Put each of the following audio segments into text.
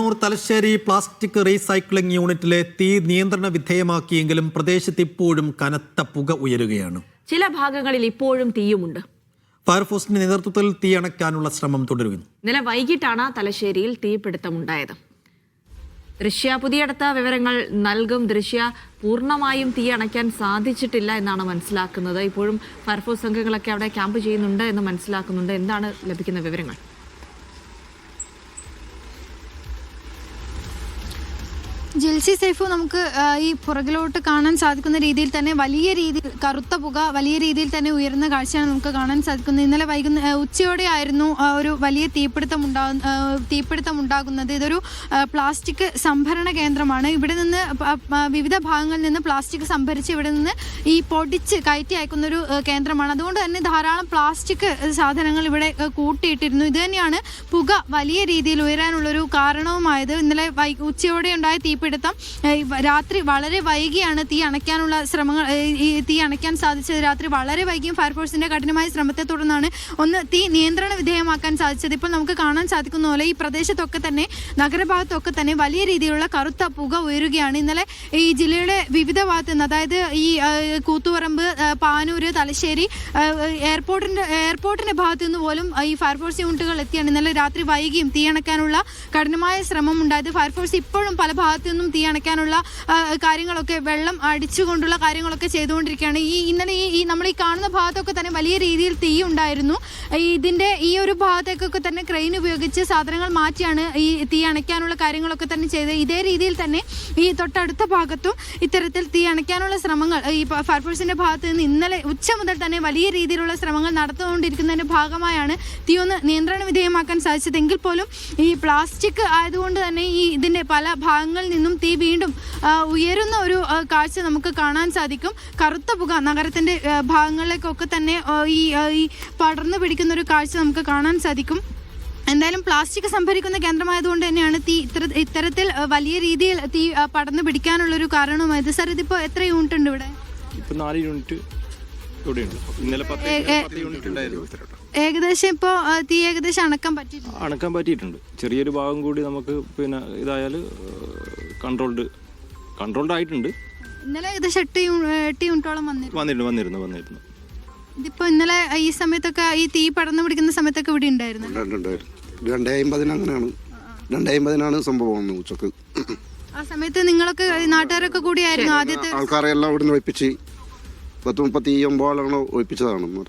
Kannur Thalassery plastic recycling യൂണിറ്റിലെ തീ നിയന്ത്രണ വിധേയമാക്കിയെങ്കിലും പ്രദേശത്ത് ഇപ്പോഴും കനത്ത പുക ഉയരുകയാണ്. ചില ഭാഗങ്ങളിൽ ഇപ്പോഴും തീയുമുണ്ട്. ഫയർഫോഴ്സിന്റെ നേതൃത്വത്തിൽ തീ അണയ്ക്കാനുള്ള ശ്രമം തുടരുന്നു. ഇന്നലെ വൈകിട്ടാണ് തലശ്ശേരിയിൽ തീപിടുത്തമുണ്ടായത്. പുതിയടുത്ത വിവരങ്ങൾ നൽകും. പൂർണ്ണമായും തീ അണയ്ക്കാൻ സാധിച്ചിട്ടില്ല എന്നാണ് മനസ്സിലാക്കുന്നത്. ഇപ്പോഴും ഫയർഫോഴ്സ് സംഘങ്ങളൊക്കെ അവിടെ ക്യാമ്പ് ചെയ്യുന്നുണ്ട് എന്ന് മനസ്സിലാക്കുന്നുണ്ട്. എന്താണ് ലഭിക്കുന്ന വിവരങ്ങൾ? ജിൽസി സൈഫു, നമുക്ക് ഈ പുറകിലോട്ട് കാണാൻ സാധിക്കുന്ന രീതിയിൽ തന്നെ വലിയ രീതിയിൽ കറുത്ത പുക വലിയ രീതിയിൽ തന്നെ ഉയർന്ന കാഴ്ചയാണ് നമുക്ക് കാണാൻ സാധിക്കുന്നത്. ഇന്നലെ ഉച്ചയോടെ ആയിരുന്നു ഒരു വലിയ തീപിടുത്തം ഉണ്ടാകുന്നത്. ഇതൊരു പ്ലാസ്റ്റിക് സംഭരണ കേന്ദ്രമാണ്. ഇവിടെ നിന്ന് വിവിധ ഭാഗങ്ങളിൽ നിന്ന് പ്ലാസ്റ്റിക് സംഭരിച്ച് ഇവിടെ നിന്ന് ഈ പൊടിച്ച് കയറ്റി അയക്കുന്ന ഒരു കേന്ദ്രമാണ്. അതുകൊണ്ട് തന്നെ ധാരാളം പ്ലാസ്റ്റിക് സാധനങ്ങൾ ഇവിടെ കൂട്ടിയിട്ടിരുന്നു. ഇത് തന്നെയാണ് പുക വലിയ രീതിയിൽ ഉയരാനുള്ളൊരു കാരണവുമായത്. ഇന്നലെ ഉച്ചയോടെ ഉണ്ടായ തീപിടുത്തം രാത്രി വളരെ വൈകിയാണ് തീ അണയ്ക്കാനുള്ള ശ്രമങ്ങൾ തീ അണയ്ക്കാൻ സാധിച്ചത്. രാത്രി വളരെ വൈകിയും ഫയർഫോഴ്സിന്റെ കഠിനമായ ശ്രമത്തെ തുടർന്നാണ് തീ നിയന്ത്രണ വിധേയമാക്കാൻ സാധിച്ചത്. ഇപ്പോൾ നമുക്ക് കാണാൻ സാധിക്കുന്ന പോലെ ഈ പ്രദേശത്തൊക്കെ തന്നെ നഗരഭാഗത്തൊക്കെ തന്നെ വലിയ രീതിയിലുള്ള കറുത്ത പുക ഉയരുകയാണ്. ഇന്നലെ ഈ ജില്ലയുടെ വിവിധ ഭാഗത്ത് നിന്ന്, അതായത് ഈ കൂത്തുപറമ്പ്, പാനൂര്, തലശ്ശേരി എയർപോർട്ടിന്റെ ഭാഗത്തു നിന്ന് പോലും ഈ ഫയർഫോഴ്സ് യൂണിറ്റുകൾ എത്തിയാണ് ഇന്നലെ രാത്രി വൈകിയും തീ അണയ്ക്കാനുള്ള കഠിനമായ ശ്രമം ഉണ്ടായത്. ഫയർഫോഴ്സ് ഇപ്പോഴും പല ഭാഗത്തു നിന്നും തീ അണയ്ക്കാനുള്ള കാര്യങ്ങളൊക്കെ വെള്ളം അടിച്ചുകൊണ്ടുള്ള കാര്യങ്ങളൊക്കെ ചെയ്തുകൊണ്ടിരിക്കുകയാണ്. ഇന്നലെ ഈ നമ്മൾ ഈ കാണുന്ന ഭാഗത്തൊക്കെ തന്നെ വലിയ രീതിയിൽ തീ ഉണ്ടായിരുന്നു. ഇതിന്റെ ഈ ഒരു ഭാഗത്തേക്കൊക്കെ തന്നെ ക്രെയിൻ ഉപയോഗിച്ച് സാധനങ്ങൾ മാറ്റിയാണ് ഈ തീ അണയ്ക്കാനുള്ള കാര്യങ്ങളൊക്കെ തന്നെ ചെയ്തത്. ഇതേ രീതിയിൽ തന്നെ ഈ തൊട്ടടുത്ത ഭാഗത്തും ഇത്തരത്തിൽ തീ അണയ്ക്കാനുള്ള ശ്രമങ്ങൾ ഈ ഫയർഫോഴ്സിന്റെ ഭാഗത്ത് നിന്ന് ഇന്നലെ ഉച്ച മുതൽ തന്നെ വലിയ രീതിയിലുള്ള ശ്രമങ്ങൾ നടത്തുകൊണ്ടിരിക്കുന്നതിന്റെ ഭാഗമായാണ് തീ ഒന്ന് നിയന്ത്രണ വിധേയമാക്കാൻ സാധിച്ചത്. എങ്കിൽ പോലും ഈ പ്ലാസ്റ്റിക് ആയതുകൊണ്ട് തന്നെ ഇതിന്റെ പല ഭാഗങ്ങളിൽ നിന്നും തീ വീണ്ടും ഉയരുന്ന ഒരു കാഴ്ച നമുക്ക് കാണാൻ സാധിക്കും. കറുത്ത പുക നഗരത്തിന്റെ ഭാഗങ്ങളിലേക്കൊക്കെ തന്നെ ഈ പടർന്നു പിടിക്കുന്ന ഒരു കാഴ്ച നമുക്ക് കാണാൻ സാധിക്കും. എന്തായാലും പ്ലാസ്റ്റിക് സംഭരിക്കുന്ന കേന്ദ്രമായതുകൊണ്ട് തന്നെയാണ് തീ ഇത്തരത്തിൽ വലിയ രീതിയിൽ തീ പടർന്നു പിടിക്കാനുള്ളൊരു കാരണമായത്. സാർ, ഇതിപ്പോ എത്ര യൂണിറ്റ് ഉണ്ട് ഇവിടെ? 4 യൂണിറ്റ് ഇവിടെയുണ്ട്. ഇന്നലെ 10 യൂണിറ്റ് ഉണ്ടായിരുന്നു. ഏകദേശം ഇപ്പോൾ തീ ഏകദേശം അണക്കാൻ പറ്റിയിട്ടുണ്ട്. ചെറിയൊരു ഭാഗം കൂടി നമുക്ക് ഇതായാൽ കൺട്രോൾഡ് ആയിട്ടുണ്ട്. ഇന്നലെ ഏകദേശം 8 യൂണിറ്റോളം വന്നിരുന്നു. ഇതിപ്പോ ഇന്നലെ ഈ സമയത്തൊക്കെ ഈ തീ പടർന്നു പിടിക്കുന്ന സമയത്തൊക്കെ ഇവിടെ ഉണ്ടായിരുന്നു. 2:50 അങ്ങനെയാണ്. 2:50 സംഭവം ഉച്ചക്ക്. ആ സമയത്ത് നിങ്ങളൊക്കെ നാട്ടുകാരൊക്കെ കൂടിയായിരുന്നു ആദ്യത്തെ ആൾക്കാരെല്ലാം ഇവിടുന്ന് ഒഴിപ്പിച്ച് 39 ആളുകളെ ഒഴിപ്പിച്ചതാണ്.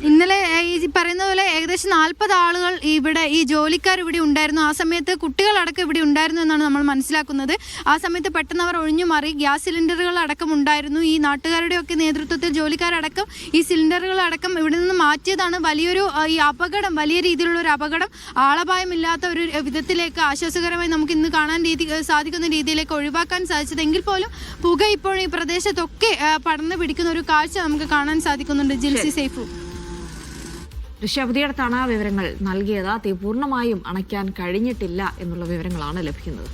ഇന്നലെ ഈ പറയുന്ന പോലെ ഏകദേശം 40 ആളുകൾ ഇവിടെ ഈ ജോലിക്കാർ ഇവിടെ ഉണ്ടായിരുന്നു. ആ സമയത്ത് കുട്ടികളടക്കം ഇവിടെ ഉണ്ടായിരുന്നു എന്നാണ് നമ്മൾ മനസ്സിലാക്കുന്നത്. ആ സമയത്ത് പെട്ടെന്ന് അവർ ഒഴിഞ്ഞു മാറി. ഗ്യാസ് സിലിണ്ടറുകൾ അടക്കം ഉണ്ടായിരുന്നു. ഈ നാട്ടുകാരുടെയൊക്കെ നേതൃത്വത്തിൽ ജോലിക്കാരടക്കം ഈ സിലിണ്ടറുകൾ അടക്കം ഇവിടെ നിന്ന് മാറ്റിയതാണ് വലിയൊരു ഈ അപകടം, വലിയ രീതിയിലുള്ള ഒരു അപകടം ആളപായമില്ലാത്ത ഒരു വിധത്തിലേക്ക് ആശ്വാസകരമായി നമുക്ക് ഇന്ന് കാണാൻ സാധിക്കുന്ന രീതിയിലേക്ക് ഒഴിവാക്കാൻ സാധിച്ചത്. എങ്കിൽ പോലും പുക ഇപ്പോൾ ഈ പ്രദേശത്തൊക്കെ പടർന്നു പിടിക്കുന്ന ഒരു കാഴ്ച നമുക്ക് കാണാൻ സാധിക്കുന്നുണ്ട്. ജിൽസി സൈഫു, പുതിയടത്താണ് വിവരങ്ങൾ നൽകിയത്. തീ പൂർണ്ണമായും അണയ്ക്കാൻ കഴിഞ്ഞിട്ടില്ല എന്നുള്ള വിവരങ്ങളാണ് ലഭിക്കുന്നത്.